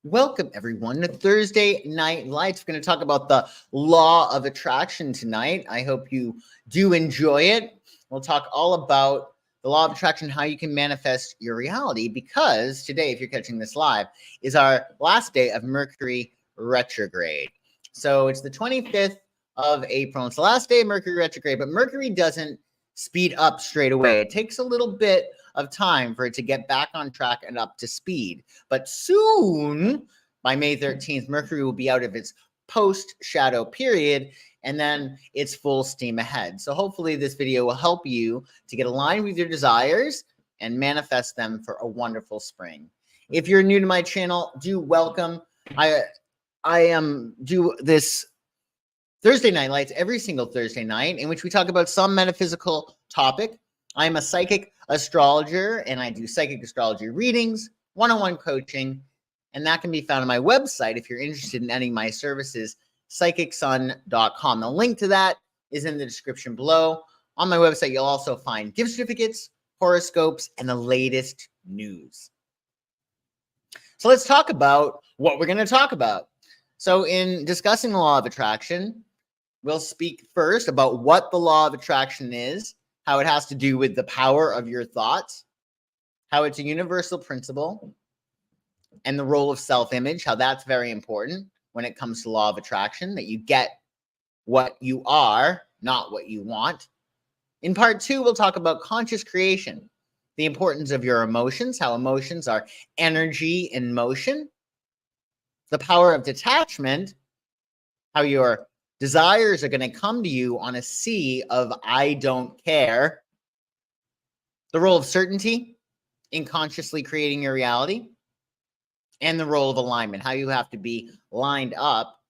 Welcome, everyone, to Thursday Night Lights. We're going to talk about the law of attraction tonight. I hope you do enjoy it. We'll talk all about the law of attraction, how you can manifest your reality, because today, if you're catching this live, is our last day of Mercury retrograde. So it's the 25th of April. It's the last day of Mercury retrograde, but Mercury doesn't speed up straight away. It takes a little bit of time for it to get back on track and up to speed. But soon, by May 13th, Mercury will be out of its post-shadow period, and then it's full steam ahead. So hopefully this video will help you to get aligned with your desires and manifest them for a wonderful spring. If you're new to my channel, do welcome. I do this Thursday Night Lights every single Thursday night, in which we talk about some metaphysical topic. I'm a psychic astrologer, and I do psychic astrology readings, one-on-one coaching, and that can be found on my website if you're interested in any of my services, psychicsun.com. The link to that is in the description below. On my website, you'll also find gift certificates, horoscopes, and the latest news. So let's talk about what we're going to talk about. So in discussing the law of attraction, we'll speak first about what the law of attraction is, how it has to do with the power of your thoughts, how it's a universal principle, and the role of self-image, how that's very important when it comes to law of attraction, that you get what you are, not what you want. In part 2, we'll talk about conscious creation, the importance of your emotions, how emotions are energy in motion, the power of detachment, how your desires are going to come to you on a sea of I don't care. The role of certainty in consciously creating your reality. And the role of alignment, how you have to be lined up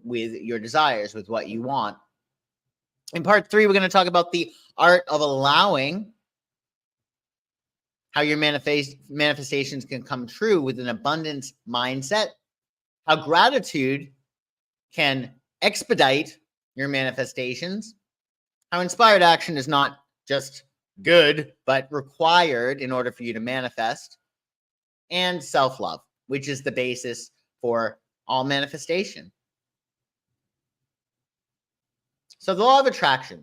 with your desires, with what you want. In part 3, we're going to talk about the art of allowing, how your manifestations can come true with an abundance mindset, how gratitude can expedite your manifestations, how inspired action is not just good, but required in order for you to manifest, and self-love, which is the basis for all manifestation. So the law of attraction.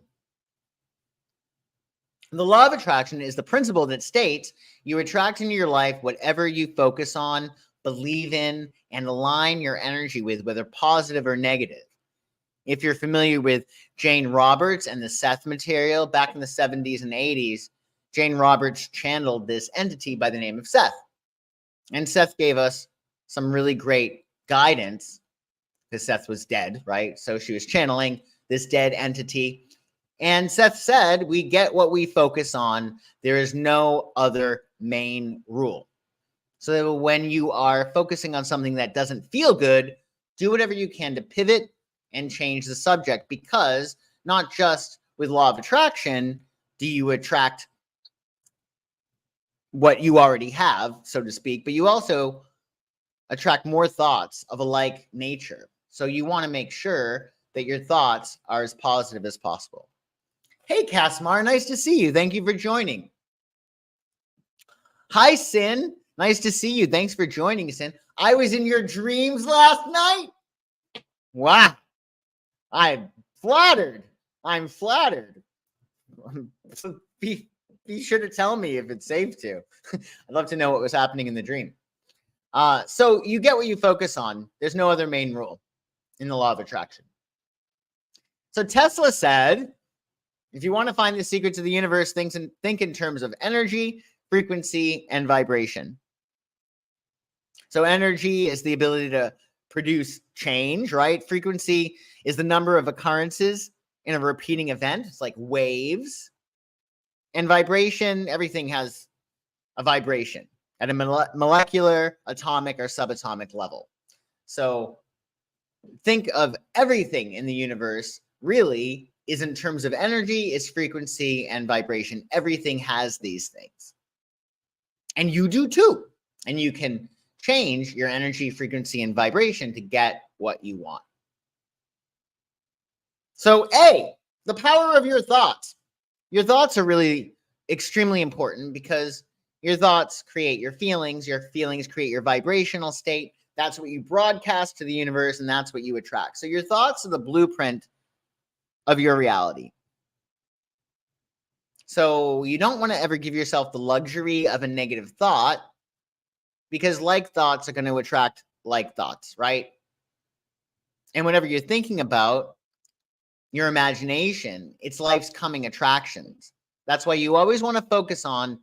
The law of attraction is the principle that states you attract into your life whatever you focus on, believe in, and align your energy with, whether positive or negative. If you're familiar with Jane Roberts and the Seth material, back in the 70s and 80s, Jane Roberts channeled this entity by the name of Seth. And Seth gave us some really great guidance, because Seth was dead, right? So she was channeling this dead entity. And Seth said, we get what we focus on. There is no other main rule. So when you are focusing on something that doesn't feel good, do whatever you can to pivot and change the subject, because not just with law of attraction do you attract what you already have, so to speak, but you also attract more thoughts of a like nature. So you want to make sure that your thoughts are as positive as possible. Hey, Casmar, nice to see you. Thank you for joining. Hi, Sin. Nice to see you. Thanks for joining, Sin. I was in your dreams last night. Wow. I'm flattered. I'm flattered. Be sure to tell me if it's safe to. I'd love to know what was happening in the dream. So you get what you focus on. There's no other main rule in the law of attraction. So Tesla said, if you want to find the secrets of the universe, think in terms of energy, frequency, and vibration. So energy is the ability to produce change, right? Frequency is the number of occurrences in a repeating event. It's like waves. And vibration, everything has a vibration at a molecular, atomic, or subatomic level. So think of everything in the universe really is in terms of energy, its frequency, and vibration. Everything has these things. And you do too. And you can change your energy, frequency, and vibration to get what you want. So A, the power of your thoughts. Your thoughts are really extremely important, because your thoughts create your feelings create your vibrational state. That's what you broadcast to the universe, and that's what you attract. So your thoughts are the blueprint of your reality. So you don't want to ever give yourself the luxury of a negative thought, because like thoughts are going to attract like thoughts, right? And whatever you're thinking about, your imagination, it's life's coming attractions. That's why you always want to focus on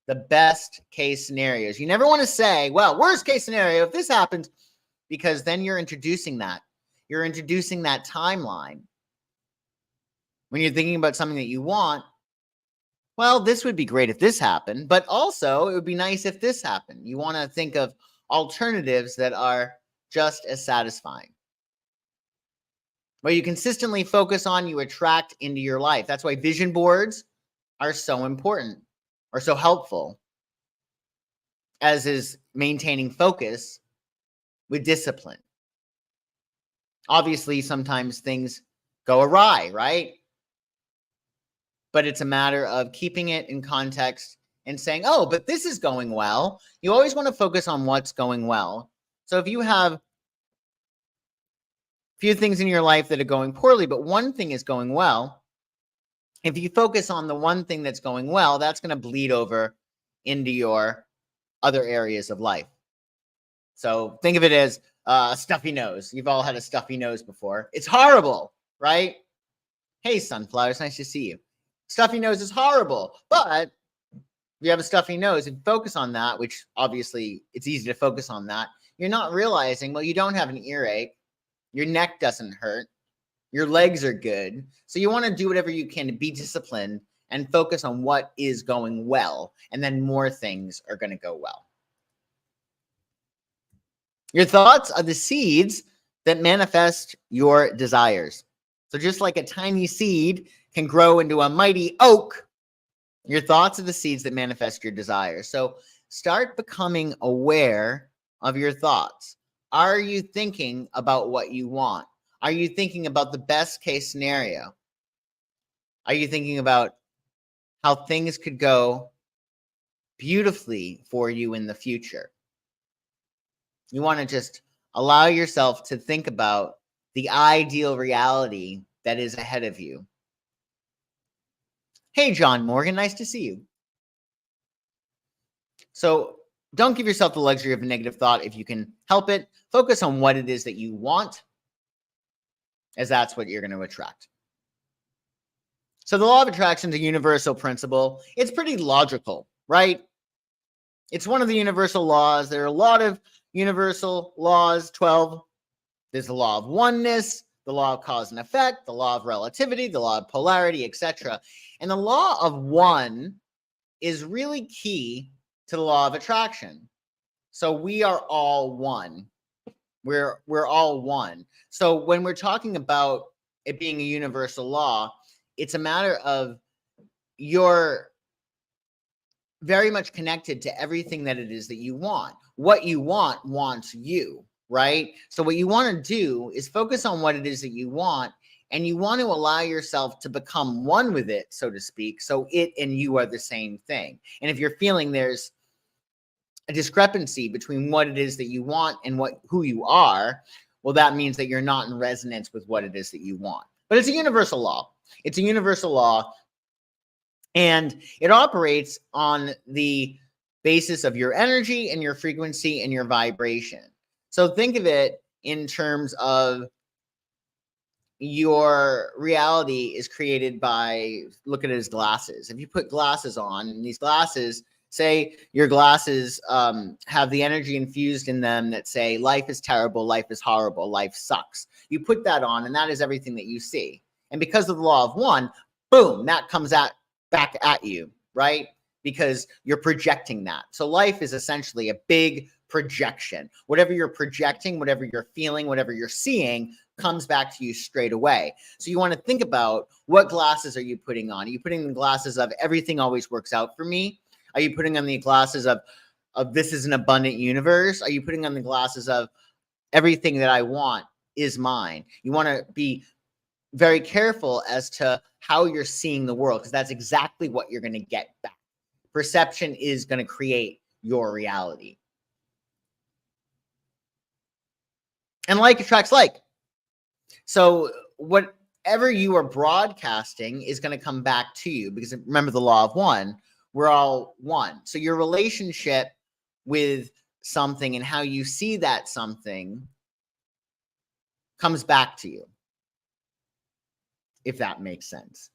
the best case scenarios. You never want to say, well, worst case scenario, if this happens, because then you're introducing that. You're introducing that timeline. When you're thinking about something that you want, well, this would be great if this happened, but also it would be nice if this happened. You want to think of alternatives that are just as satisfying. What you consistently focus on, you attract into your life. That's why vision boards are so important or so helpful, as is maintaining focus with discipline. Obviously, sometimes things go awry, right? But it's a matter of keeping it in context and saying, oh, but this is going well. You always want to focus on what's going well. So if you have few things in your life that are going poorly, but one thing is going well, if you focus on the one thing that's going well, that's going to bleed over into your other areas of life. So think of it as a stuffy nose. You've all had a stuffy nose before. It's horrible, right? Hey, sunflowers, nice to see you. Stuffy nose is horrible, but if you have a stuffy nose and focus on that, which obviously it's easy to focus on that, you're not realizing, well, you don't have an earache. Your neck doesn't hurt. Your legs are good. So you want to do whatever you can to be disciplined and focus on what is going well. And then more things are going to go well. Your thoughts are the seeds that manifest your desires. So just like a tiny seed can grow into a mighty oak, your thoughts are the seeds that manifest your desires. So start becoming aware of your thoughts. Are you thinking about what you want? Are you thinking about the best case scenario? Are you thinking about how things could go beautifully for you in the future? You want to just allow yourself to think about the ideal reality that is ahead of you. Hey, John Morgan, nice to see you. So don't give yourself the luxury of a negative thought if you can help it. Focus on what it is that you want, as that's what you're going to attract. So the law of attraction is a universal principle. It's pretty logical, right? It's one of the universal laws. There are a lot of universal laws, 12. There's the law of oneness, the law of cause and effect, the law of relativity, the law of polarity, etc. And the law of one is really key to the law of attraction. So we are all one. We're all one. So when we're talking about it being a universal law, it's a matter of you're very much connected to everything that it is that you want. What you want wants you, right? So what you want to do is focus on what it is that you want, and you want to allow yourself to become one with it, so to speak, so it and you are the same thing. And if you're feeling there's a discrepancy between what it is that you want and who you are, well, that means that you're not in resonance with what it is that you want. But it's a universal law. It's a universal law, and it operates on the basis of your energy and your frequency and your vibration. So think of it in terms of your reality is created by, look at it as glasses. If you put glasses on, and these glasses, say your glasses have the energy infused in them that say life is terrible, life is horrible, life sucks. You put that on, and that is everything that you see. And because of the law of one, boom, that comes back at you, right? Because you're projecting that. So life is essentially a big projection. Whatever you're projecting, whatever you're feeling, whatever you're seeing comes back to you straight away. So you want to think about, what glasses are you putting on? Are you putting the glasses of everything always works out for me? Are you putting on the glasses of this is an abundant universe? Are you putting on the glasses of everything that I want is mine? You want to be very careful as to how you're seeing the world, because that's exactly what you're going to get back. Perception is going to create your reality. And like attracts like. So whatever you are broadcasting is going to come back to you, because remember the law of one, we're all one. So your relationship with something and how you see that something comes back to you, if that makes sense.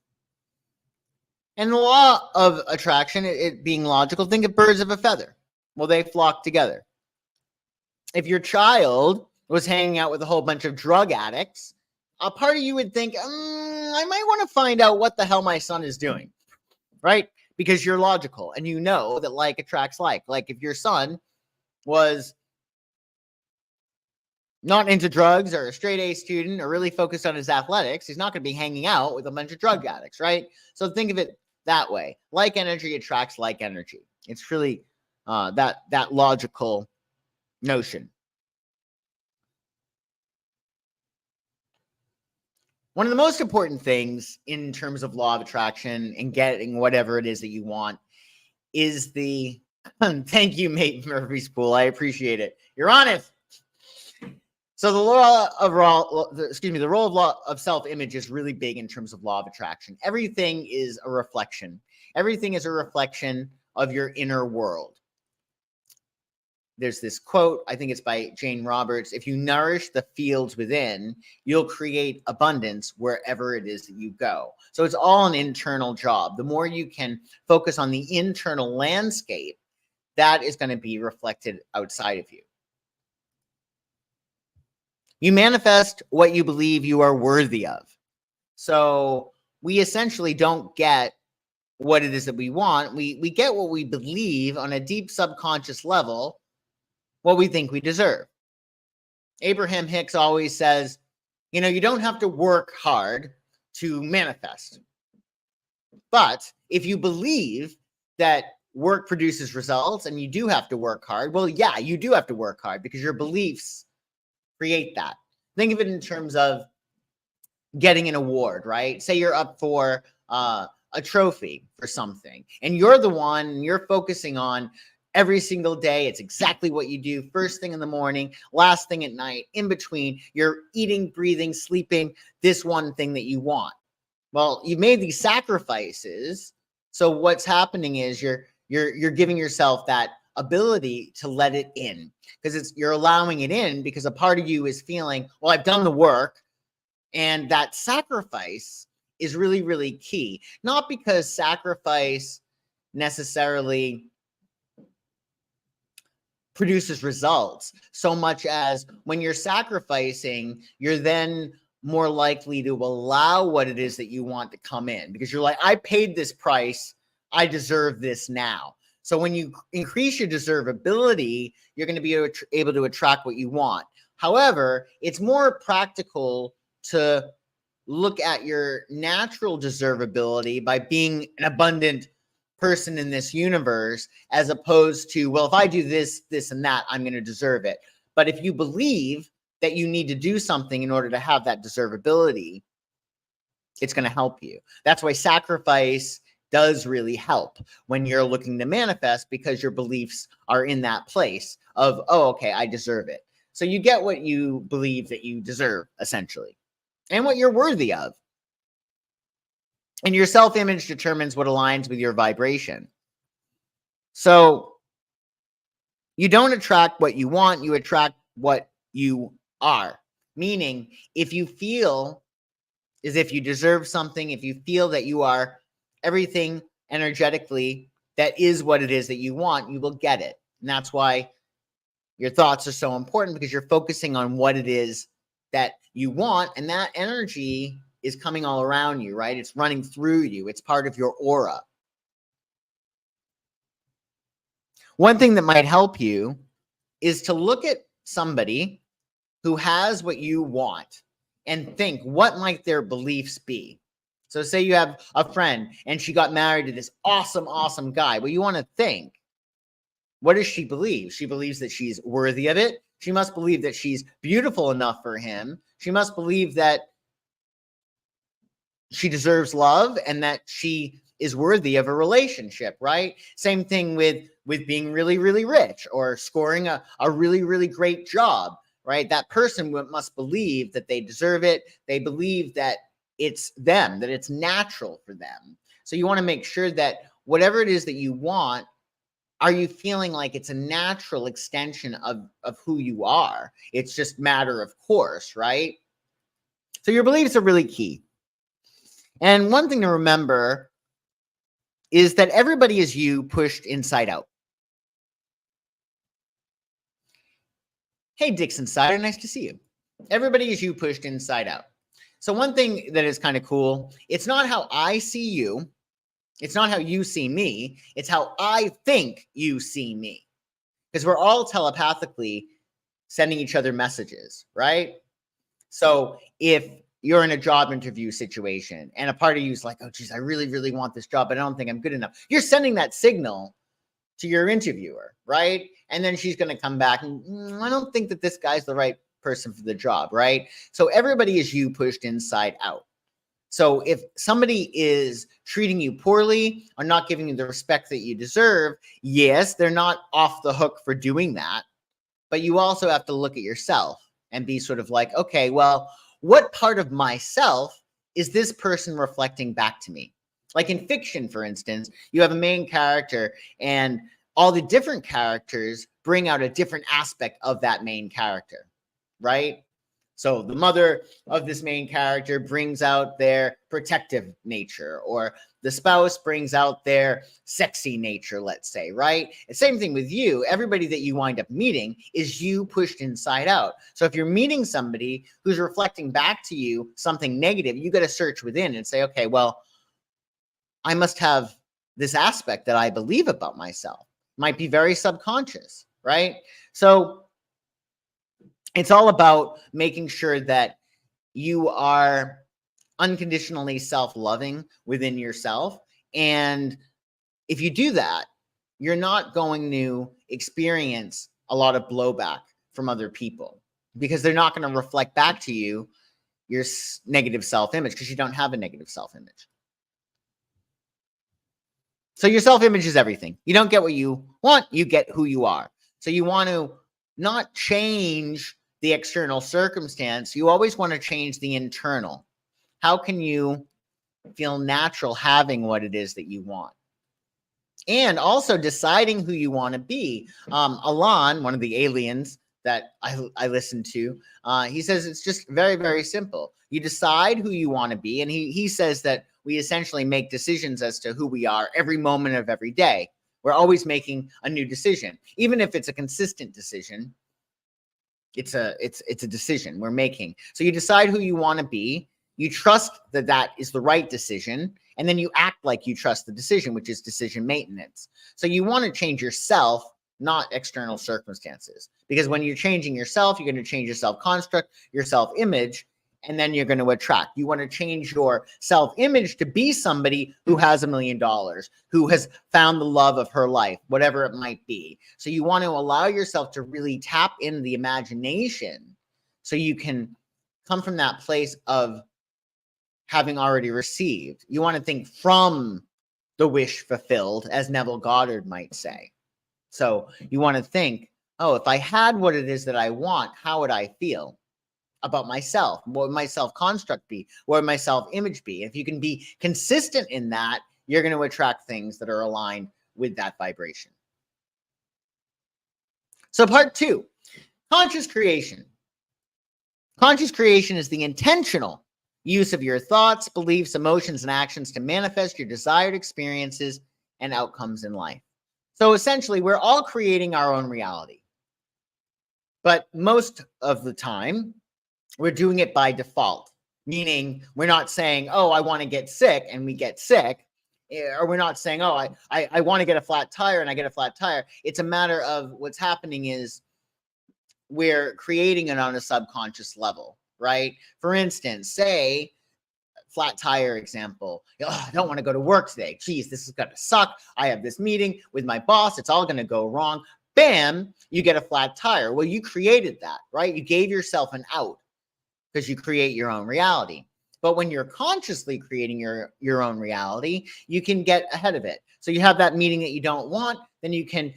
And the law of attraction, it being logical, think of birds of a feather. Well, they flock together. If your child was hanging out with a whole bunch of drug addicts, a part of you would think, I might want to find out what the hell my son is doing, right? Because you're logical and you know that like attracts like. Like if your son was not into drugs or a straight A student or really focused on his athletics, he's not going to be hanging out with a bunch of drug addicts, right? So think of it that way. Like energy attracts like energy. It's really that logical notion. One of the most important things in terms of law of attraction and getting whatever it is that you want is the thank you, mate Murphy Spool. I appreciate it. You're honest. So the role of law of self-image is really big in terms of law of attraction. Everything is a reflection. Everything is a reflection of your inner world. There's this quote, I think it's by Jane Roberts: if you nourish the fields within, you'll create abundance wherever it is that you go. So it's all an internal job. The more you can focus on the internal landscape, that is going to be reflected outside of you. You manifest what you believe you are worthy of. So we essentially don't get what it is that we want. We get what we believe on a deep subconscious level, what we think we deserve. Abraham Hicks always says, you don't have to work hard to manifest. But if you believe that work produces results and you do have to work hard, well, yeah, you do have to work hard because your beliefs create that. Think of it in terms of getting an award, right? Say you're up for a trophy for something and you're the one you're focusing on every single day. It's exactly what you do first thing in the morning, last thing at night, in between. You're eating, breathing, sleeping, this one thing that you want. Well, you've made these sacrifices. So what's happening is you're giving yourself that ability to let it in, because you're allowing it in because a part of you is feeling, well, I've done the work. And that sacrifice is really, really key. Not because sacrifice necessarily produces results so much as when you're sacrificing, you're then more likely to allow what it is that you want to come in, because you're like, I paid this price, I deserve this now. So when you increase your deservability, you're going to be able to attract what you want. However, it's more practical to look at your natural deservability by being an abundant person in this universe, as opposed to, well, if I do this, this, and that, I'm going to deserve it. But if you believe that you need to do something in order to have that deservability, it's going to help you. That's why sacrifice does really help when you're looking to manifest, because your beliefs are in that place of, oh, okay, I deserve it. So you get what you believe that you deserve, essentially, and what you're worthy of. And your self-image determines what aligns with your vibration. So you don't attract what you want, you attract what you are. Meaning, if you feel as if you deserve something, if you feel that you are everything energetically that is what it is that you want, you will get it. And that's why your thoughts are so important, because you're focusing on what it is that you want, and that energy is coming all around you, right? It's running through you. It's part of your aura. One thing that might help you is to look at somebody who has what you want and think, what might their beliefs be? So say you have a friend and she got married to this awesome, awesome guy. Well, you want to think, what does she believe? She believes that she's worthy of it. She must believe that she's beautiful enough for him. She must believe that she deserves love and that she is worthy of a relationship, right? Same thing with being really, really rich or scoring a really, really great job. right? That person must believe that they deserve it. They believe that it's them, that it's natural for them. So you want to make sure that whatever it is that you want, are you feeling like it's a natural extension of who you are? It's just matter of course, right? So your beliefs are really key. And one thing to remember is that everybody is you pushed inside out. Hey, Dixon Sider, nice to see you. Everybody is you pushed inside out. So one thing that is kind of cool, it's not how I see you. It's not how you see me. It's how I think you see me. Because we're all telepathically sending each other messages, right? So if you're in a job interview situation and a part of you is like, oh, geez, I really, really want this job, but I don't think I'm good enough. You're sending that signal to your interviewer, right? And then she's going to come back and I don't think that this guy's the right person for the job, right? So everybody is you pushed inside out. So if somebody is treating you poorly or not giving you the respect that you deserve, yes, they're not off the hook for doing that. But you also have to look at yourself and be sort of like, okay, well, what part of myself is this person reflecting back to me? Like in fiction, for instance, you have a main character and all the different characters bring out a different aspect of that main character, right? So the mother of this main character brings out their protective nature, or the spouse brings out their sexy nature, let's say, right? The same thing with you. Everybody that you wind up meeting is you pushed inside out. So if you're meeting somebody who's reflecting back to you something negative, you got to search within and say, okay, well, I must have this aspect that I believe about myself. Might be very subconscious, right? So it's all about making sure that you are unconditionally self-loving within yourself. And if you do that, you're not going to experience a lot of blowback from other people because they're not going to reflect back to you your negative self-image because you don't have a negative self-image. So your self-image is everything. You don't get what you want, you get who you are. So you want to not change the external circumstance. You always want to change the internal. How can you feel natural having what it is that you want? And also deciding who you want to be. Alan, one of the aliens that I listened to, he says it's just very, very simple. You decide who you want to be. And he says that we essentially make decisions as to who we are every moment of every day. We're always making a new decision, even if it's a consistent decision. It's a decision we're making. So you decide who you want to be. You trust that that is the right decision. And then you act like you trust the decision, which is decision maintenance. So you want to change yourself, not external circumstances. Because when you're changing yourself, you're going to change your self-construct, your self-image, and then you're going to attract. You want to change your self-image to be somebody who has $1 million, who has found the love of her life, whatever it might be. So you want to allow yourself to really tap into the imagination so you can come from that place of having already received. You want to think from the wish fulfilled, as Neville Goddard might say. So you want to think, oh, if I had what it is that I want, how would I feel about myself? What would my self-construct be? What would my self-image be? If you can be consistent in that, you're going to attract things that are aligned with that vibration. So part 2, conscious creation. Conscious creation is the intentional use of your thoughts, beliefs, emotions, and actions to manifest your desired experiences and outcomes in life. So essentially, we're all creating our own reality. But most of the time, we're doing it by default, meaning we're not saying, oh, I want to get sick, and we get sick. Or we're not saying, oh, I want to get a flat tire, and I get a flat tire. It's a matter of what's happening is we're creating it on a subconscious level, right? For instance, say, flat tire example. Oh, I don't want to go to work today. Geez, this is going to suck. I have this meeting with my boss. It's all going to go wrong. Bam, you get a flat tire. Well, you created that, right? You gave yourself an out because you create your own reality. But when you're consciously creating your own reality, you can get ahead of it. So you have that meeting that you don't want, then you can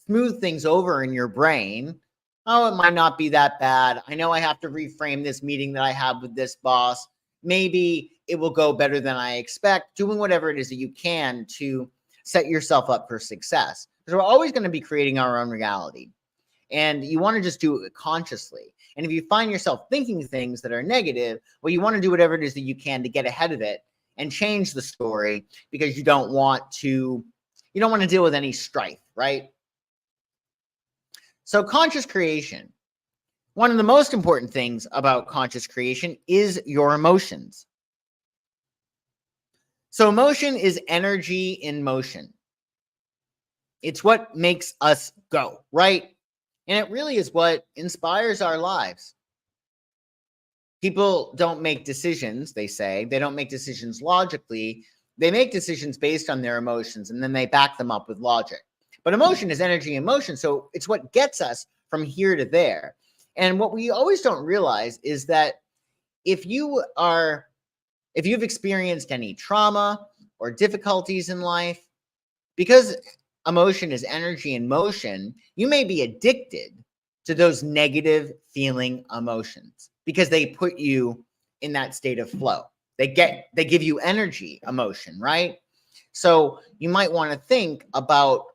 smooth things over in your brain Oh, it might not be that bad. I know I have to reframe this meeting that I have with this boss. Maybe it will go better than I expect. Doing whatever it is that you can to set yourself up for success. Because we're always going to be creating our own reality. And you want to just do it consciously. And if you find yourself thinking things that are negative, well, you want to do whatever it is that you can to get ahead of it and change the story, because you don't want to deal with any strife, right? So conscious creation. One of the most important things about conscious creation is your emotions. So emotion is energy in motion. It's what makes us go, right? And it really is what inspires our lives. People don't make decisions, they say. They don't make decisions logically. They make decisions based on their emotions, and then they back them up with logic. But emotion is energy in motion, so it's what gets us from here to there. And what we always don't realize is that if you've experienced any trauma or difficulties in life, because emotion is energy in motion, you may be addicted to those negative feeling emotions because they put you in that state of flow. They give you energy, emotion, right? So you might want to think about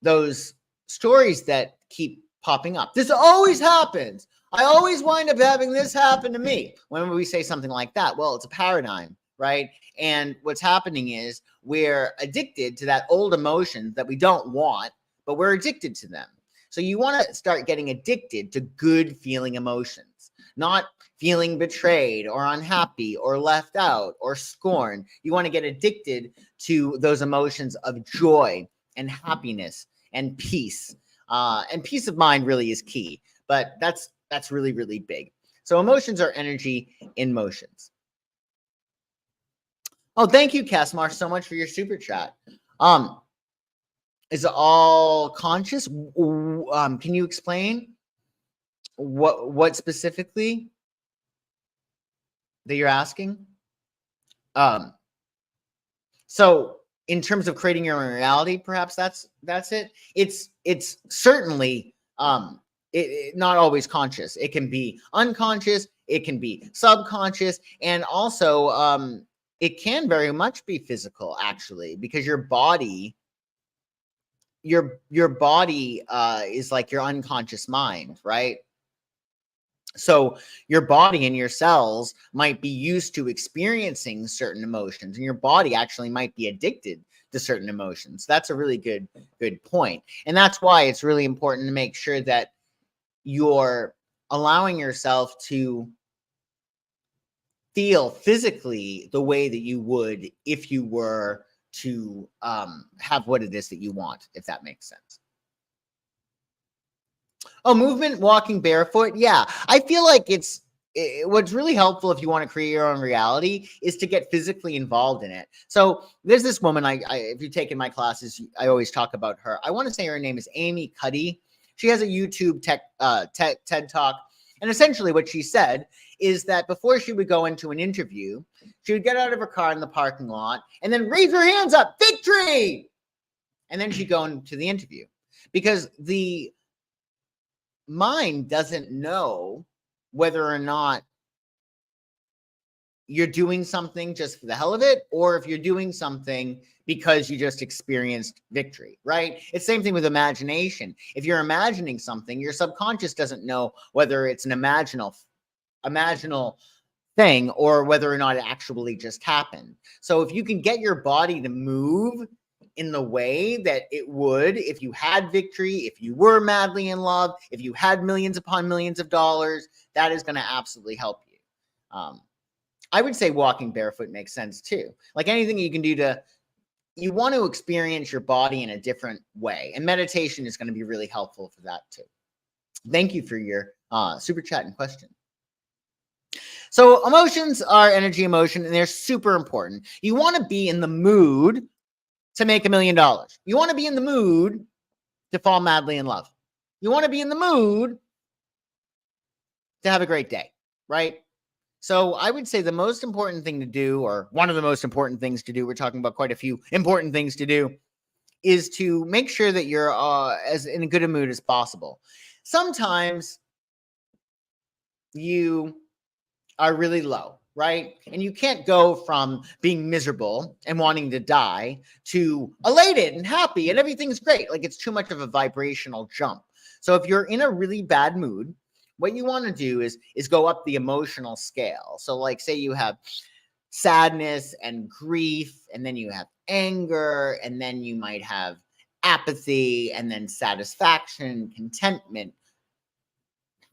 those stories that keep popping up. This always happens. I always wind up having this happen to me. When we say something like that, well, it's a paradigm, right? And what's happening is we're addicted to that old emotion that we don't want, but we're addicted to them. So you want to start getting addicted to good feeling emotions, not feeling betrayed or unhappy or left out or scorned. You want to get addicted to those emotions of joy and happiness and peace. And peace of mind really is key, but that's really, really big. So emotions are energy in motions. Oh, thank you, Casmar, so much for your super chat. Is it all conscious? Can you explain what specifically that you're asking? So in terms of creating your own reality, perhaps that's it. It's certainly not always conscious. It can be unconscious, it can be subconscious, and also it can very much be physical, actually, because your body is like your unconscious mind, right? So your body and your cells might be used to experiencing certain emotions, and your body actually might be addicted to certain emotions. That's a really good point. And that's why it's really important to make sure that you're allowing yourself to feel physically the way that you would if you were to have what it is that you want, if that makes sense. Oh, movement, walking barefoot. Yeah, I feel like what's really helpful if you want to create your own reality is to get physically involved in it. So there's this woman, if you've taken my classes, I always talk about her. I want to say her name is Amy Cuddy. She has a YouTube TED Talk. And essentially what she said is that before she would go into an interview, she would get out of her car in the parking lot and then raise her hands up, victory! And then she'd go into the interview, because the mind doesn't know whether or not you're doing something just for the hell of it, or if you're doing something because you just experienced victory, right? It's the same thing with imagination. If you're imagining something, your subconscious doesn't know whether it's an imaginal thing or whether or not it actually just happened. So if you can get your body to move in the way that it would if you had victory, if you were madly in love, if you had millions upon millions of dollars, that is going to absolutely help you. I would say walking barefoot makes sense too. Like anything you can do you want to experience your body in a different way. And meditation is going to be really helpful for that too. Thank you for your super chat and question. So emotions are energy emotion, and they're super important. You want to be in the mood to make $1 million. You want to be in the mood to fall madly in love. You want to be in the mood to have a great day, right? So I would say the most important thing to do, or one of the most important things to do, we're talking about quite a few important things to do, is to make sure that you're as in a good a mood as possible. sometimes you are really low, right? And you can't go from being miserable and wanting to die to elated and happy and everything's great. Like, it's too much of a vibrational jump. So if you're in a really bad mood, what you want to do is go up the emotional scale. So like, say you have sadness and grief, and then you have anger, and then you might have apathy, and then satisfaction, contentment,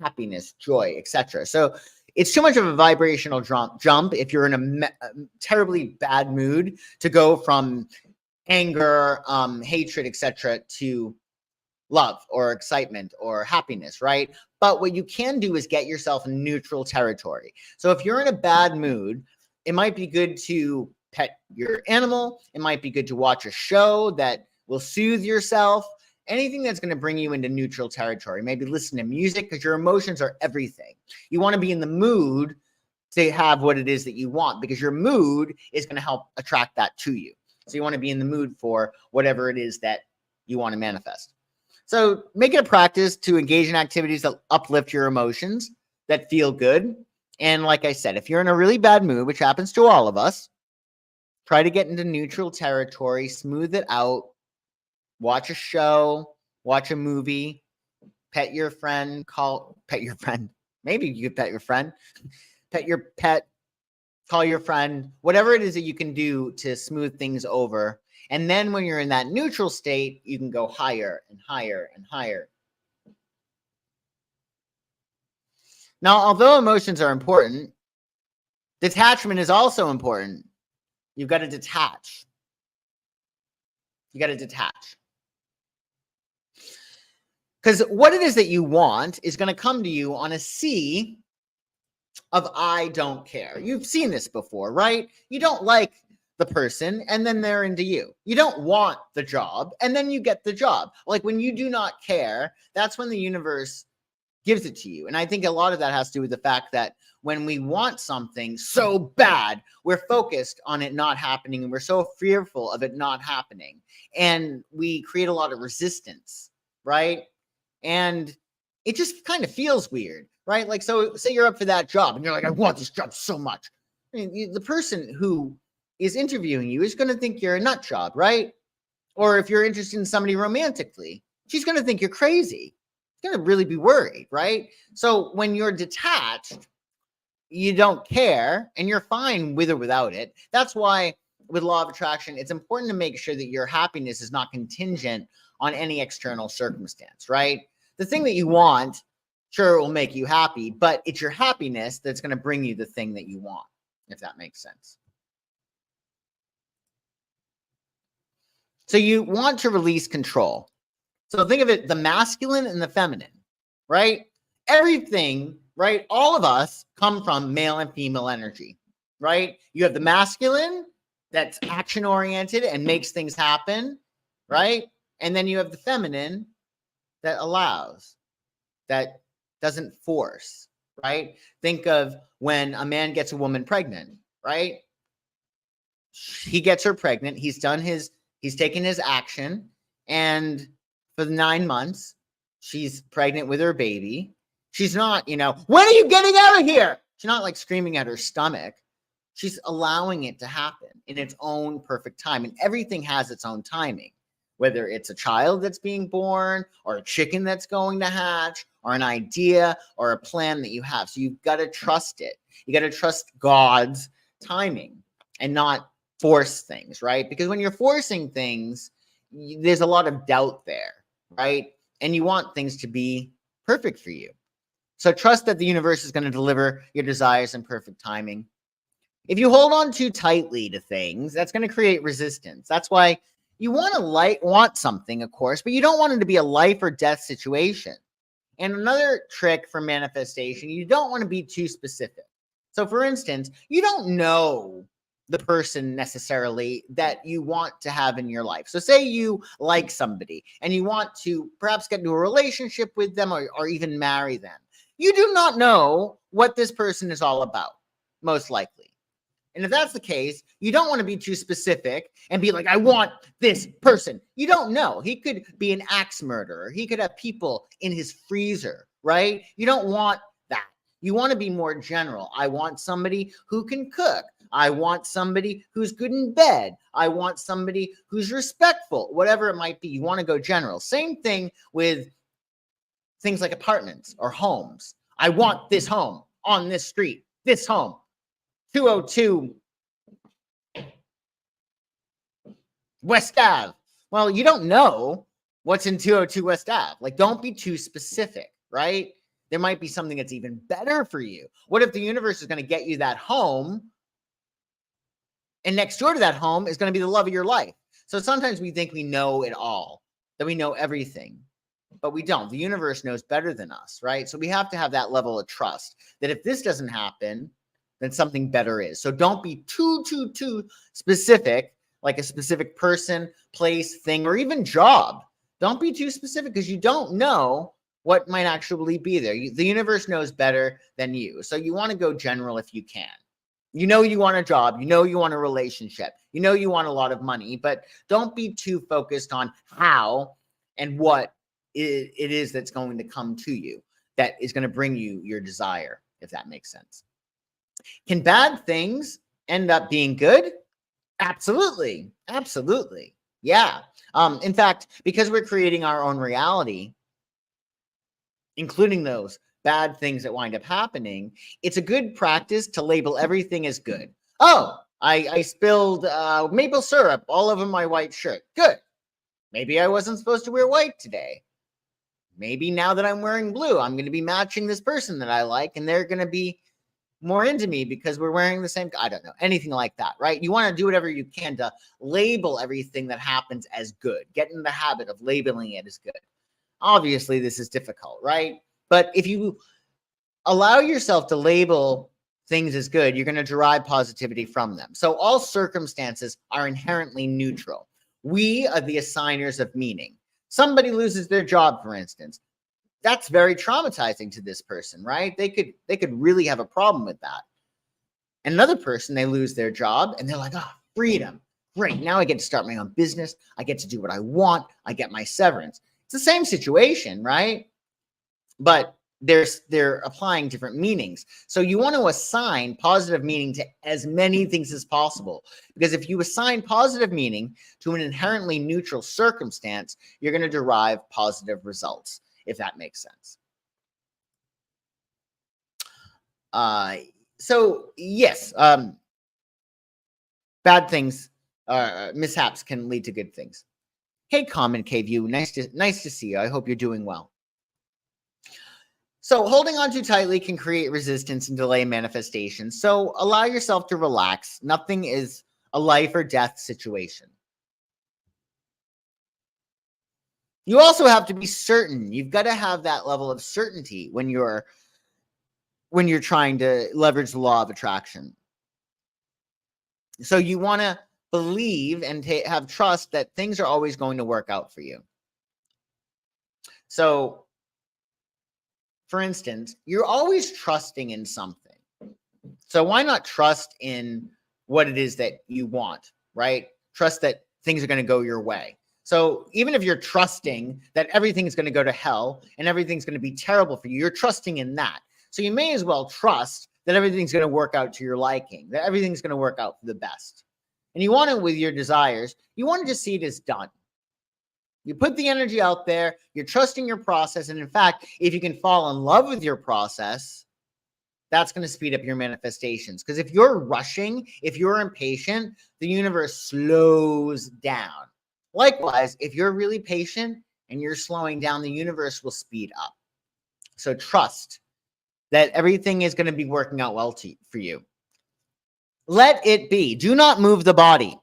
happiness, joy, etc. So it's too much of a vibrational jump if you're in a terribly bad mood to go from anger, hatred, etc. to love or excitement or happiness, right? But what you can do is get yourself in neutral territory. So if you're in a bad mood, it might be good to pet your animal. It might be good to watch a show that will soothe yourself. Anything that's going to bring you into neutral territory. Maybe listen to music, because your emotions are everything. You want to be in the mood to have what it is that you want, because your mood is going to help attract that to you. So you want to be in the mood for whatever it is that you want to manifest. So make it a practice to engage in activities that uplift your emotions, that feel good. And like I said, if you're in a really bad mood, which happens to all of us, try to get into neutral territory, smooth it out, watch a show, watch a movie, pet your friend, maybe you could pet your friend, pet your pet, call your friend, whatever it is that you can do to smooth things over. And then when you're in that neutral state, you can go higher and higher and higher. Now, although emotions are important, detachment is also important. You've got to detach. You got to detach. Because what it is that you want is going to come to you on a sea of I don't care. You've seen this before, right? You don't like the person, and then they're into you. You don't want the job, and then you get the job. Like, when you do not care, that's when the universe gives it to you. And I think a lot of that has to do with the fact that when we want something so bad, we're focused on it not happening, and we're so fearful of it not happening. And we create a lot of resistance, right? And it just kind of feels weird, right? Like, so say you're up for that job and you're like, I want this job so much. I mean, the person who is interviewing you is going to think you're a nut job, right? Or if you're interested in somebody romantically, she's going to think you're crazy. She's going to really be worried, right? So when you're detached, you don't care, and you're fine with or without it. That's why with law of attraction, it's important to make sure that your happiness is not contingent on any external circumstance, right? The thing that you want, sure, it will make you happy, but it's your happiness that's going to bring you the thing that you want, if that makes sense. So you want to release control. So think of it, the masculine and the feminine, right? Everything, right? All of us come from male and female energy, right? You have the masculine that's action oriented and makes things happen, right? And then you have the feminine that allows, that doesn't force, right? Think of when a man gets a woman pregnant, right? He gets her pregnant. He's taken his action. And for the 9 months, she's pregnant with her baby. She's not, when are you getting out of here? She's not like screaming at her stomach. She's allowing it to happen in its own perfect time. And everything has its own timing, whether it's a child that's being born or a chicken that's going to hatch or an idea or a plan that you have. So you've got to trust it. You got to trust God's timing and not force things, right? Because when you're forcing things, there's a lot of doubt there, right? And you want things to be perfect for you. So trust that the universe is going to deliver your desires in perfect timing. If you hold on too tightly to things, that's going to create resistance. That's why you want something, of course, but you don't want it to be a life or death situation. And another trick for manifestation, you don't want to be too specific. So for instance, you don't know the person necessarily that you want to have in your life. So say you like somebody and you want to perhaps get into a relationship with them or even marry them. You do not know what this person is all about, most likely. And if that's the case, you don't want to be too specific and be like, I want this person. You don't know. He could be an axe murderer. He could have people in his freezer, right? You don't want that. You want to be more general. I want somebody who can cook. I want somebody who's good in bed. I want somebody who's respectful, whatever it might be. You want to go general. Same thing with things like apartments or homes. I want this home on this street, this home, 202 West Ave. Well, you don't know what's in 202 West Ave. Like, don't be too specific, right? There might be something that's even better for you. What if the universe is going to get you that home, and next door to that home is going to be the love of your life? So sometimes we think we know it all, that we know everything, but we don't. The universe knows better than us, right? So we have to have that level of trust that if this doesn't happen, then something better is. So don't be too specific, like a specific person, place, thing, or even job. Don't be too specific because you don't know what might actually be there. The universe knows better than you. So you want to go general if you can. You know you want a job. You know you want a relationship. You know you want a lot of money, but don't be too focused on how and what it is that's going to come to you that is going to bring you your desire, if that makes sense. Can bad things end up being good? Absolutely. Absolutely. Yeah. In fact, because we're creating our own reality, including those bad things that wind up happening, it's a good practice to label everything as good. Oh, I spilled maple syrup all over my white shirt. Good. Maybe I wasn't supposed to wear white today. Maybe now that I'm wearing blue, I'm going to be matching this person that I like, and they're going to be more into me because we're wearing the same. I don't know, anything like that, right? You want to do whatever you can to label everything that happens as good. Get in the habit of labeling it as good. Obviously, this is difficult, right? But if you allow yourself to label things as good, you're going to derive positivity from them. So all circumstances are inherently neutral. We are the assigners of meaning. Somebody loses their job, for instance. That's very traumatizing to this person, right? They could really have a problem with that. And another person, they lose their job and they're like, oh, freedom. Great. Now I get to start my own business. I get to do what I want. I get my severance. It's the same situation, right? But they're applying different meanings. So you want to assign positive meaning to as many things as possible. Because if you assign positive meaning to an inherently neutral circumstance, you're going to derive positive results, if that makes sense. So yes, bad things, mishaps can lead to good things. Hey, Common KView, nice to see you. I hope you're doing well. So holding on too tightly can create resistance and delay manifestation. So allow yourself to relax. Nothing is a life or death situation. You also have to be certain. You've got to have that level of certainty when you're trying to leverage the law of attraction. So you want to believe and have trust that things are always going to work out for you. So, for instance, you're always trusting in something. So why not trust in what it is that you want, right? Trust that things are going to go your way. So even if you're trusting that everything's going to go to hell and everything's going to be terrible for you, you're trusting in that. So you may as well trust that everything's going to work out to your liking, that everything's going to work out for the best. And you want it with your desires, you want to just see it as done. You put the energy out there, you're trusting your process. And in fact, if you can fall in love with your process, that's going to speed up your manifestations. Because if you're rushing, if you're impatient, the universe slows down. Likewise, if you're really patient and you're slowing down, the universe will speed up. So trust that everything is going to be working out well for you. Let it be. Do not move the body.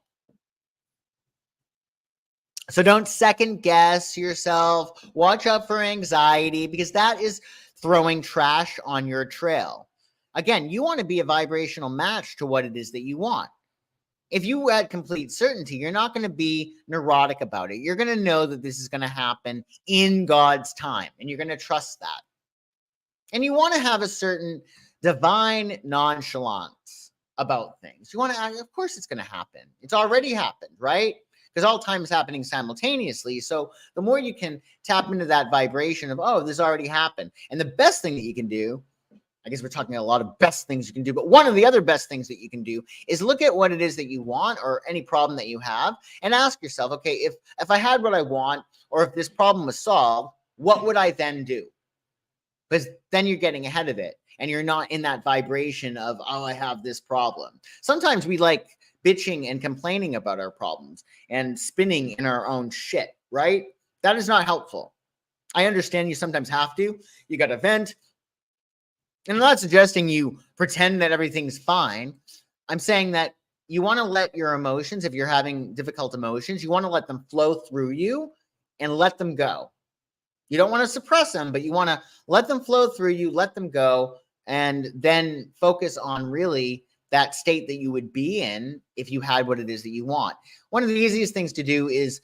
So don't second guess yourself. Watch out for anxiety because that is throwing trash on your trail. Again, you want to be a vibrational match to what it is that you want. If you had complete certainty, you're not going to be neurotic about it. You're going to know that this is going to happen in God's time, and you're going to trust that. And you want to have a certain divine nonchalance. about things. You want to act, of course it's going to happen. It's already happened, right? Because all time is happening simultaneously. So the more you can tap into that vibration of, oh, this already happened. And the best thing that you can do, I guess we're talking a lot of best things you can do, but one of the other best things that you can do is look at what it is that you want or any problem that you have and ask yourself, okay, if I had what I want or if this problem was solved, what would I then do? Because then you're getting ahead of it and you're not in that vibration of, oh, I have this problem. Sometimes we like bitching and complaining about our problems and spinning in our own shit, right? That is not helpful. I understand you sometimes have to. You got to vent. And I'm not suggesting you pretend that everything's fine. I'm saying that you want to let your emotions, if you're having difficult emotions, you want to let them flow through you and let them go. You don't want to suppress them, but you want to let them flow through you, let them go, and then focus on really that state that you would be in if you had what it is that you want. One of the easiest things to do is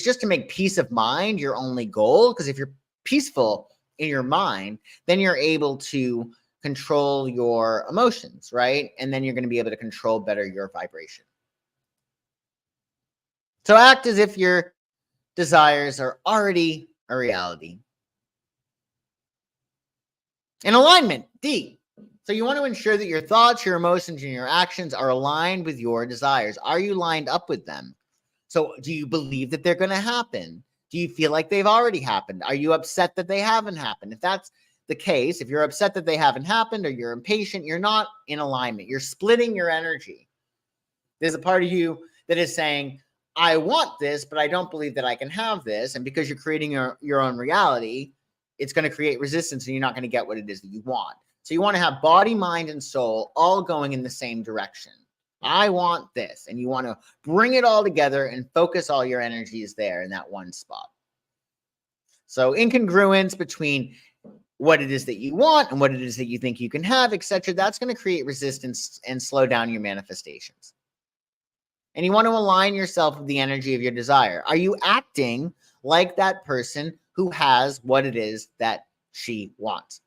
just to make peace of mind your only goal, because if you're peaceful in your mind, then you're able to control your emotions, right? And then you're going to be able to control better your vibration. So act as if your desires are already a reality. In alignment, D. So you want to ensure that your thoughts, your emotions, and your actions are aligned with your desires. Are you lined up with them? So do you believe that they're going to happen? Do you feel like they've already happened? Are you upset that they haven't happened? If that's the case, if you're upset that they haven't happened or you're impatient, you're not in alignment. You're splitting your energy. There's a part of you that is saying, I want this, but I don't believe that I can have this. And because you're creating your own reality, it's going to create resistance and you're not going to get what it is that you want. So you want to have body, mind, and soul all going in the same direction. I want this. And you want to bring it all together and focus all your energies there in that one spot. So incongruence between what it is that you want and what it is that you think you can have, etc., that's going to create resistance and slow down your manifestations. And you want to align yourself with the energy of your desire. Are you acting like that person who has what it is that she wants?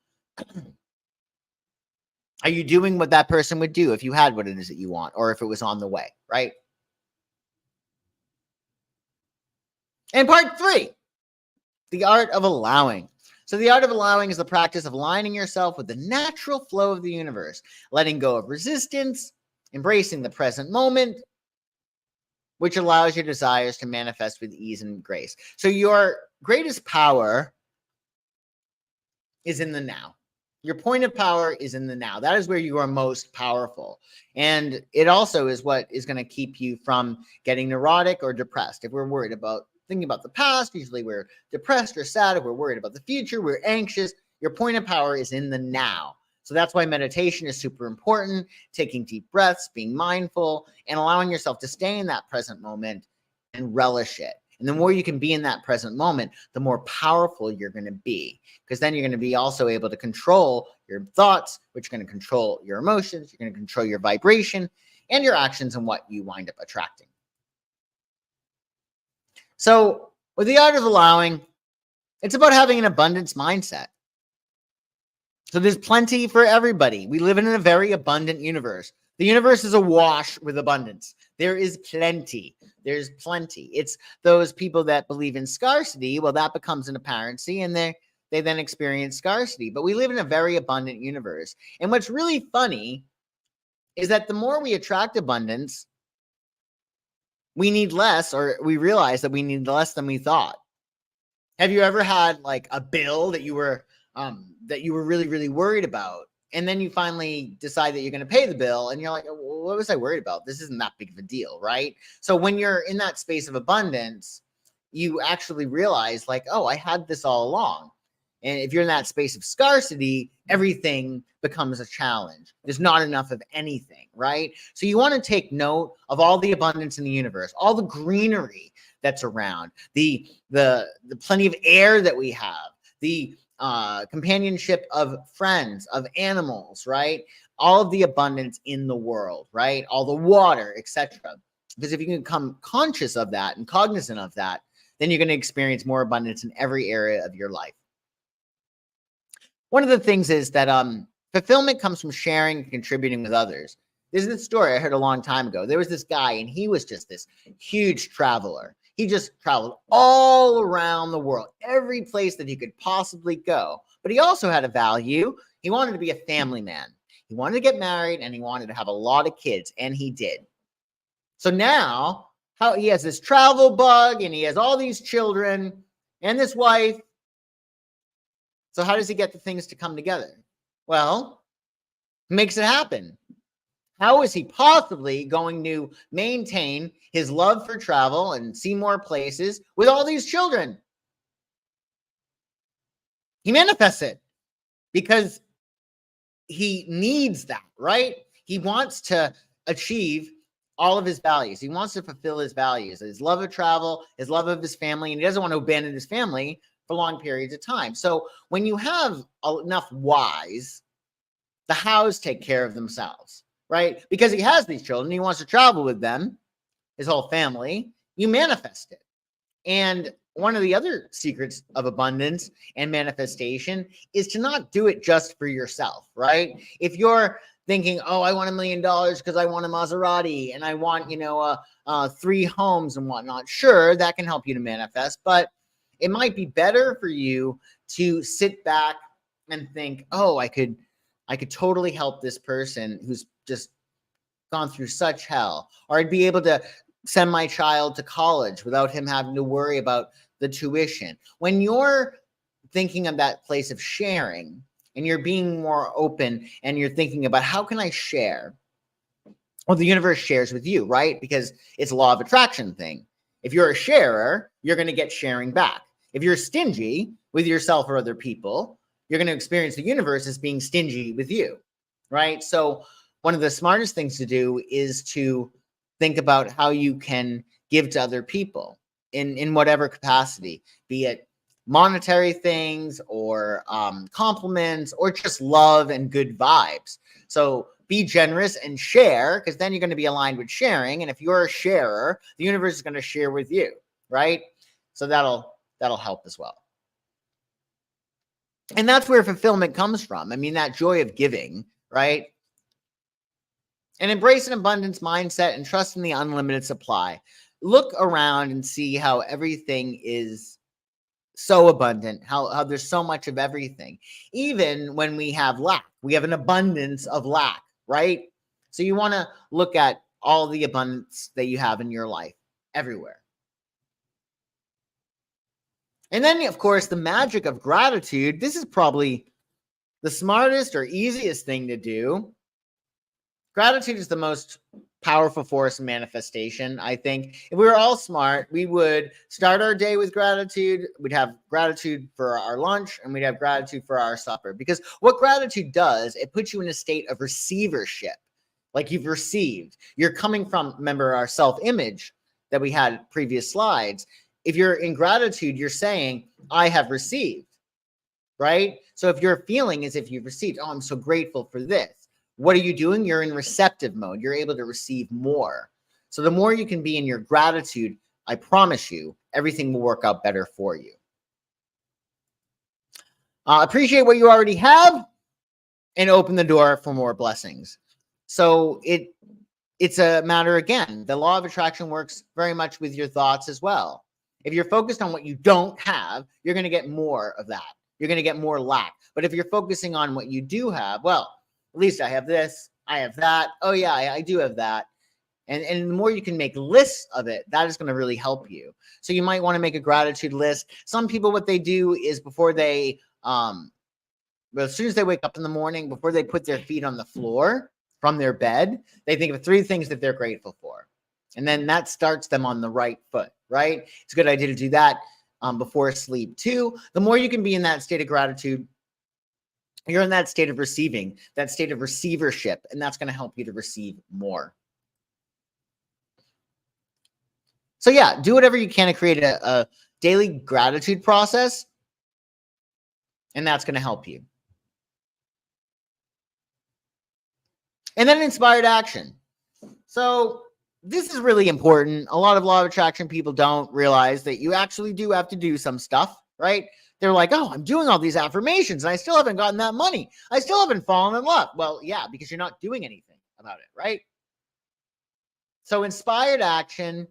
Are you doing what that person would do if you had what it is that you want or if it was on the way, right? And part 3, the art of allowing. So the art of allowing is the practice of aligning yourself with the natural flow of the universe, letting go of resistance, embracing the present moment, which allows your desires to manifest with ease and grace. So your greatest power is in the now. Your point of power is in the now. That is where you are most powerful. And it also is what is going to keep you from getting neurotic or depressed. If we're worried about thinking about the past, usually we're depressed or sad. If we're worried about the future, we're anxious. Your point of power is in the now. So that's why meditation is super important, taking deep breaths, being mindful, and allowing yourself to stay in that present moment and relish it. And the more you can be in that present moment, the more powerful you're going to be, because then you're going to be also able to control your thoughts, which are going to control your emotions. You're going to control your vibration and your actions and what you wind up attracting. So with the art of allowing, it's about having an abundance mindset. So there's plenty for everybody. We live in a very abundant universe. The universe is awash with abundance. There is plenty. There's plenty. It's those people that believe in scarcity. Well, that becomes an apparency and they then experience scarcity. But we live in a very abundant universe. And what's really funny is that the more we attract abundance, we need less, or we realize that we need less than we thought. Have you ever had like a bill that you were really, really worried about? And then you finally decide that you're going to pay the bill and you're like, well, what was I worried about? This isn't that big of a deal, right? So when you're in that space of abundance, you actually realize like, oh, I had this all along. And if you're in that space of scarcity, everything becomes a challenge. There's not enough of anything, right? So you want to take note of all the abundance in the universe, all the greenery that's around, the plenty of air that we have, the companionship of friends, of animals, right? All of the abundance in the world, right? All the water, etc. Because if you can become conscious of that and cognizant of that, then you're going to experience more abundance in every area of your life. One of the things is that fulfillment comes from sharing and contributing with others. This is a story I heard a long time ago. There was this guy, and he was just this huge traveler. He just traveled all around the world, every place that he could possibly go. But he also had a value. He wanted to be a family man. He wanted to get married, and he wanted to have a lot of kids, and he did. So now he has this travel bug, and he has all these children and this wife. So how does he get the things to come together? Well, he makes it happen. How is he possibly going to maintain his love for travel and see more places with all these children? He manifests it because he needs that, right? He wants to achieve all of his values. He wants to fulfill his values, his love of travel, his love of his family, and he doesn't want to abandon his family for long periods of time. So when you have enough whys, the hows take care of themselves, right? Because he has these children, he wants to travel with them, his whole family. You manifest it. And one of the other secrets of abundance and manifestation is to not do it just for yourself, right? If you're thinking, oh, I want $1 million because I want a Maserati and I want, 3 homes and whatnot. Sure, that can help you to manifest, but it might be better for you to sit back and think, oh, I could totally help this person who's just gone through such hell, or I'd be able to send my child to college without him having to worry about the tuition. When you're thinking of that place of sharing and you're being more open and you're thinking about how can I share? Well, the universe shares with you, right? Because it's a law of attraction thing. If you're a sharer, you're going to get sharing back. If you're stingy with yourself or other people, you're going to experience the universe as being stingy with you, right? So one of the smartest things to do is to think about how you can give to other people in whatever capacity, be it monetary things or compliments or just love and good vibes. So be generous and share, because then you're going to be aligned with sharing. And if you're a sharer, the universe is going to share with you, right? So that'll help as well. And that's where fulfillment comes from. I mean, that joy of giving, right? And embrace an abundance mindset and trust in the unlimited supply. Look around and see how everything is so abundant, how there's so much of everything. Even when we have lack, we have an abundance of lack, right? So you want to look at all the abundance that you have in your life everywhere. And then, of course, the magic of gratitude. This is probably the smartest or easiest thing to do. Gratitude is the most powerful force in manifestation. I think if we were all smart, we would start our day with gratitude. We'd have gratitude for our lunch and we'd have gratitude for our supper. Because what gratitude does, it puts you in a state of receivership. Like you've received. You're coming from, remember, our self-image that we had previous slides. If you're in gratitude, you're saying, I have received, right? So if you're feeling as if you've received, oh, I'm so grateful for this. What are you doing? You're in receptive mode. You're able to receive more. So the more you can be in your gratitude, I promise you, everything will work out better for you. Appreciate what you already have and open the door for more blessings. So it's a matter, again, the law of attraction works very much with your thoughts as well. If you're focused on what you don't have, you're going to get more of that. You're going to get more lack. But if you're focusing on what you do have, well, at least I have this, I have that. Oh, yeah, I do have that. And the more you can make lists of it, that is going to really help you. So you might want to make a gratitude list. Some people, what they do is before they, as soon as they wake up in the morning, before they put their feet on the floor from their bed, they think of 3 things that they're grateful for. And then that starts them on the right foot, right? It's a good idea to do that before sleep too. The more you can be in that state of gratitude, you're in that state of receiving, that state of receivership, and that's going to help you to receive more. So yeah, do whatever you can to create a daily gratitude process, and that's going to help you. And then inspired action. So this is really important. A lot of law of attraction people don't realize that you actually do have to do some stuff, right? They're like, oh, I'm doing all these affirmations and I still haven't gotten that money. I still haven't fallen in love. Well, yeah, because you're not doing anything about it, right? So inspired action,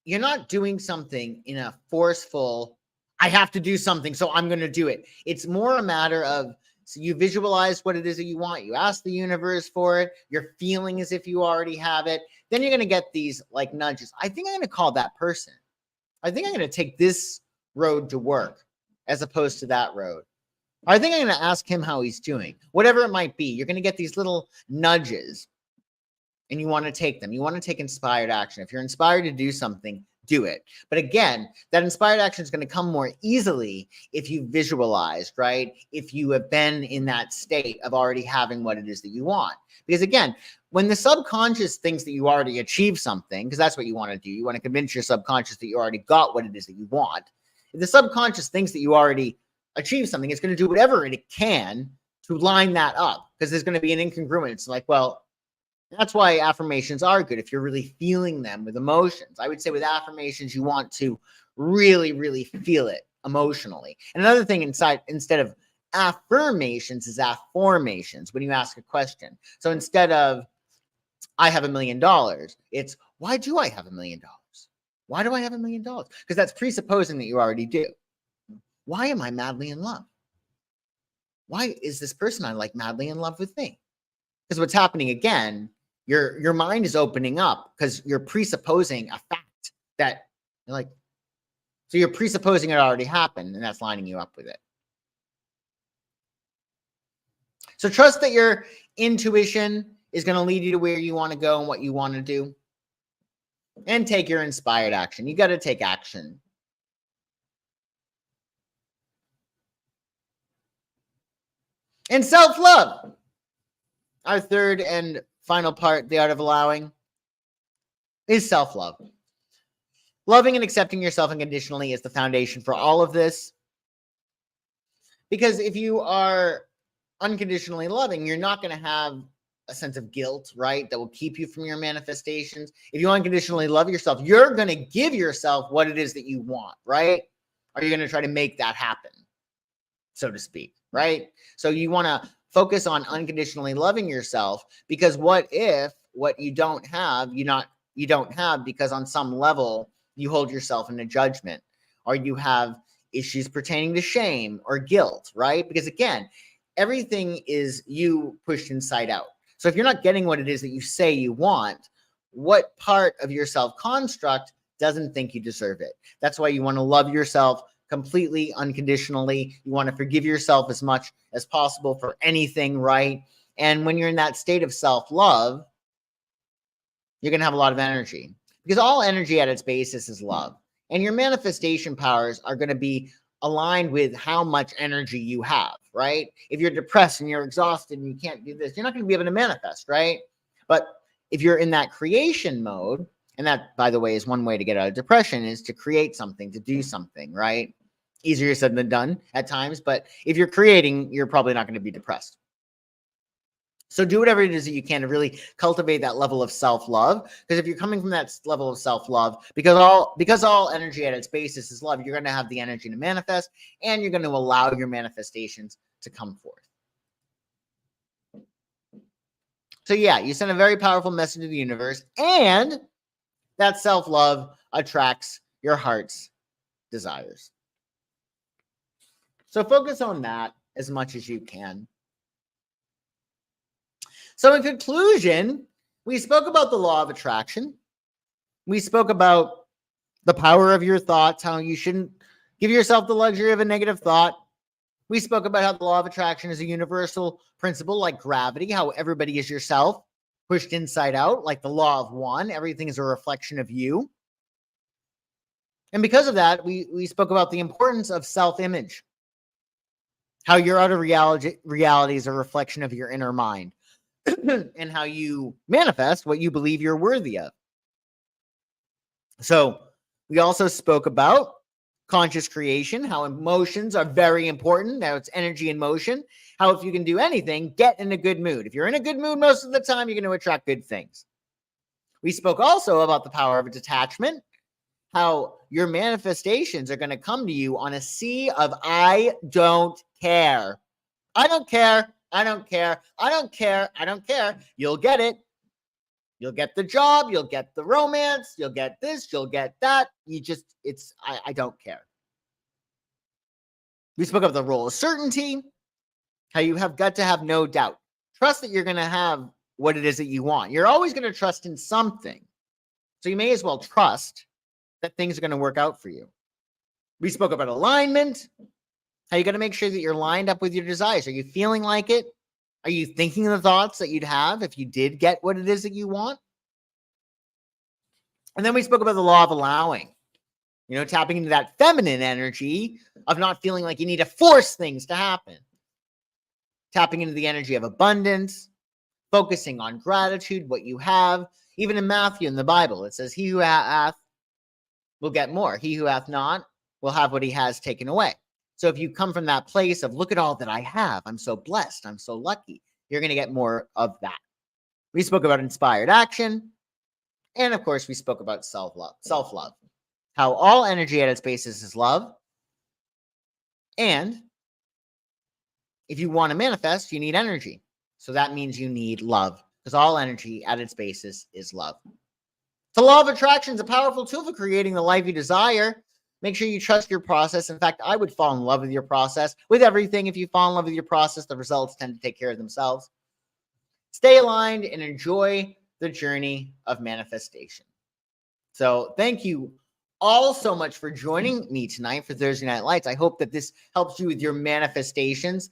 you're not doing something in a forceful, I have to do something, so I'm going to do it. It's more a matter of, so you visualize what it is that you want. You ask the universe for it. You're feeling as if you already have it. Then you're going to get these like nudges. I think I'm going to call that person. I think I'm going to take this road to work as opposed to that road. I think I'm going to ask him how he's doing. Whatever it might be, you're going to get these little nudges and you want to take them. You want to take inspired action. If you're inspired to do something, do it. But again, that inspired action is going to come more easily if you visualized, right? If you have been in that state of already having what it is that you want. Because again, when the subconscious thinks that you already achieved something, because that's what you want to do, you want to convince your subconscious that you already got what it is that you want. If the subconscious thinks that you already achieved something, it's going to do whatever it can to line that up, because there's going to be an incongruence. Like, well, that's why affirmations are good if you're really feeling them with emotions. I would say with affirmations, you want to really, really feel it emotionally. And another thing instead of affirmations is afformations when you ask a question. So instead of, I have $1 million, it's, why do I have $1 million? Why do I have $1 million? Because that's presupposing that you already do. Why am I madly in love? Why is this person I like madly in love with me? Because what's happening again, your mind is opening up because you're presupposing a fact that, like, so you're presupposing it already happened, and that's lining you up with it. So trust that your intuition is going to lead you to where you want to go and what you want to do. And take your inspired action. You got to take action. And self-love. Our third and final part, the art of allowing, is self-love. Loving and accepting yourself unconditionally is the foundation for all of this. Because if you are unconditionally loving, you're not going to have a sense of guilt, right? That will keep you from your manifestations. If you unconditionally love yourself, you're going to give yourself what it is that you want, right? Or you're going to try to make that happen, so to speak, right? So you want to focus on unconditionally loving yourself, because what if what you don't have, you don't have because on some level you hold yourself in a judgment, or you have issues pertaining to shame or guilt, right? Because again, everything is you pushed inside out. So if you're not getting what it is that you say you want, what part of your self-construct doesn't think you deserve it? That's why you want to love yourself completely, unconditionally. You want to forgive yourself as much as possible for anything, right? And when you're in that state of self-love, you're going to have a lot of energy, because all energy at its basis is love. And your manifestation powers are going to be aligned with how much energy you have, right? If you're depressed and you're exhausted and you can't do this, you're not going to be able to manifest, right? But if you're in that creation mode, and that, by the way, is one way to get out of depression, is to create something, to do something, right? Easier said than done at times, but if you're creating, you're probably not going to be depressed. So do whatever it is that you can to really cultivate that level of self-love. Because if you're coming from that level of self-love, because all energy at its basis is love, you're going to have the energy to manifest, and you're going to allow your manifestations to come forth. So yeah, you send a very powerful message to the universe, and that self-love attracts your heart's desires. So focus on that as much as you can. So in conclusion, we spoke about the law of attraction. We spoke about the power of your thoughts, how you shouldn't give yourself the luxury of a negative thought. We spoke about how the law of attraction is a universal principle like gravity, how everybody is yourself, pushed inside out, like the law of one. Everything is a reflection of you. And because of that, we spoke about the importance of self-image, how your outer reality is a reflection of your inner mind, and how you manifest what you believe you're worthy of. So we also spoke about conscious creation, how emotions are very important. Now it's energy in motion. How if you can do anything, get in a good mood. If you're in a good mood most of the time, you're going to attract good things. We spoke also about the power of detachment, how your manifestations are going to come to you on a sea of I don't care. I don't care. I don't care. I don't care. I don't care. You'll get it. You'll get the job. You'll get the romance. You'll get this. You'll get that. I don't care. We spoke of the role of certainty, how you have got to have no doubt. Trust that you're going to have what it is that you want. You're always going to trust in something. So you may as well trust that things are going to work out for you. We spoke about alignment, how you got to make sure that you're lined up with your desires. Are you feeling like it? Are you thinking the thoughts that you'd have if you did get what it is that you want? And then we spoke about the law of allowing, tapping into that feminine energy of not feeling like you need to force things to happen. Tapping into the energy of abundance, focusing on gratitude, what you have. Even in Matthew in the Bible, it says, he who hath will get more. He who hath not will have what he has taken away. So if you come from that place of, look at all that I have, I'm so blessed, I'm so lucky, you're going to get more of that. We spoke about inspired action. And of course, we spoke about self-love, how all energy at its basis is love. And if you want to manifest, you need energy. So that means you need love, because all energy at its basis is love. The law of attraction is a powerful tool for creating the life you desire. Make sure you trust your process. In fact, I would fall in love with your process. With everything, if you fall in love with your process, the results tend to take care of themselves. Stay aligned and enjoy the journey of manifestation. So thank you all so much for joining me tonight for Thursday Night Lights. I hope that this helps you with your manifestations.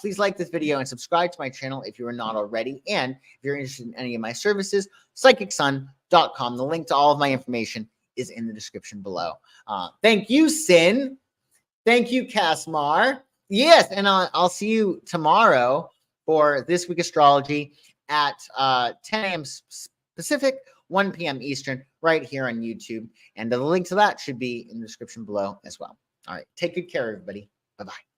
Please like this video and subscribe to my channel if you are not already. And if you're interested in any of my services, psychicsun.com. The link to all of my information is in the description below. Thank you, Sin. Thank you, Kasmar. Yes, and I'll see you tomorrow for This Week Astrology at 10 a.m. Pacific, 1 p.m. Eastern, right here on YouTube. And the link to that should be in the description below as well. All right. Take good care, everybody. Bye-bye.